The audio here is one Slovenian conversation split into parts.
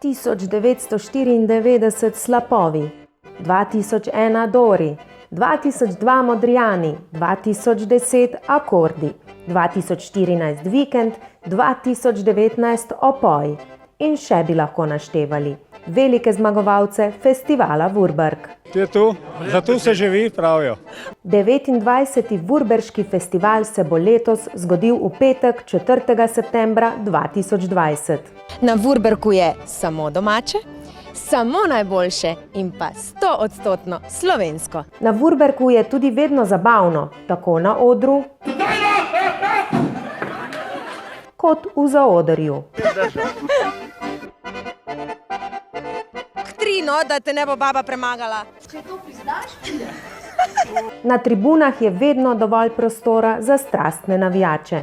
1994 Slapovi, 2001 Dori, 2002 Modrijani, 2010 Akordi, 2014 Vikend, 2019 Opoj in še bi lahko naštevali velike zmagovalce festivala Vurberk. To je to, zato se živi, pravijo. 29. Vurberški festival se bo letos zgodil v petek 4. septembra 2020. Na Vurberku je samo domače, samo najboljše in pa 100% slovensko. Na Vurberku je tudi vedno zabavno, tako na odru kot v zaodrju. Trino, da te ne bo baba premagala. Če to priznaš, pride. Na tribunah je vedno dovolj prostora za strastne navijače.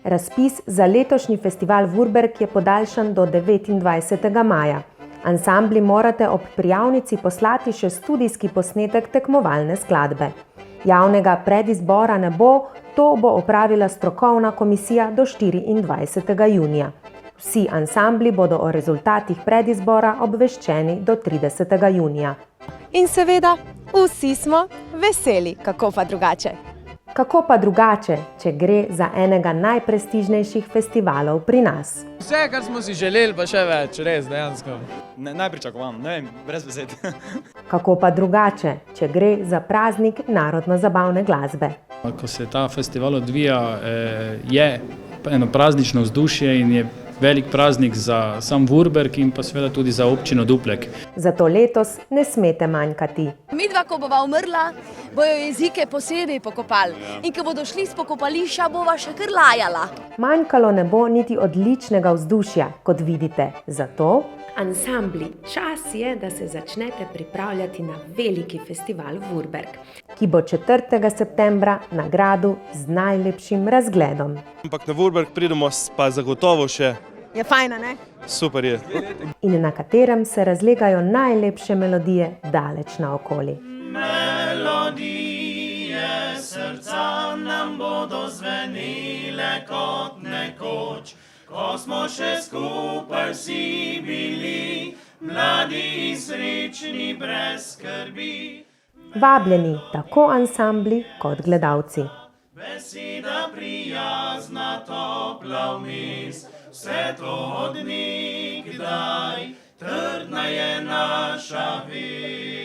Razpis za letošnji festival Vurberk je podaljšan do 29. maja. Ansambli morate ob prijavnici poslati še studijski posnetek tekmovalne skladbe. Javnega predizbora ne bo, to bo opravila strokovna komisija do 24. junija. Vsi ansambli bodo o rezultatih predizbora obveščeni do 30. junija. In seveda, vsi smo veseli, kako pa drugače. Kako pa drugače, če gre za enega najprestižnejših festivalov pri nas? Vse, kar smo si želeli, pa še več, res, dejansko. Najpričakovan, ne vem, brez besed. Kako pa drugače, če gre za praznik narodno-zabavne glasbe? Ko se ta festival odvija, je eno praznično vzdušje in je velik praznik za sam Vurberk in pa seveda tudi za občino Duplek. Zato letos ne smete manjkati. Midva, ko bova umrla, bojo jezike posebej pokopali. In ko bodo šli s pokopališča, bova še kar lajala. Manjkalo ne bo niti odličnega vzdušja, kot vidite. Zato ansambli, čas je, da se začnete pripravljati na veliki festival Vurberk, ki bo 4. septembra na gradu z najlepšim razgledom. Ampak na Vurberk pridemo pa zagotovo še. Je fajna, ne? Super je. In na katerem se razlegajo najlepše melodije daleč naokoli. Melodije srca nam bodo zvenile kot nekoč, ko smo še skupaj vsi bili, mladi in srečni brez skrbi. Vabljeni tako ansambli kot gledalci. Beseda prijazna, topla vmes, vse to od nikdaj, trdna je naša vest.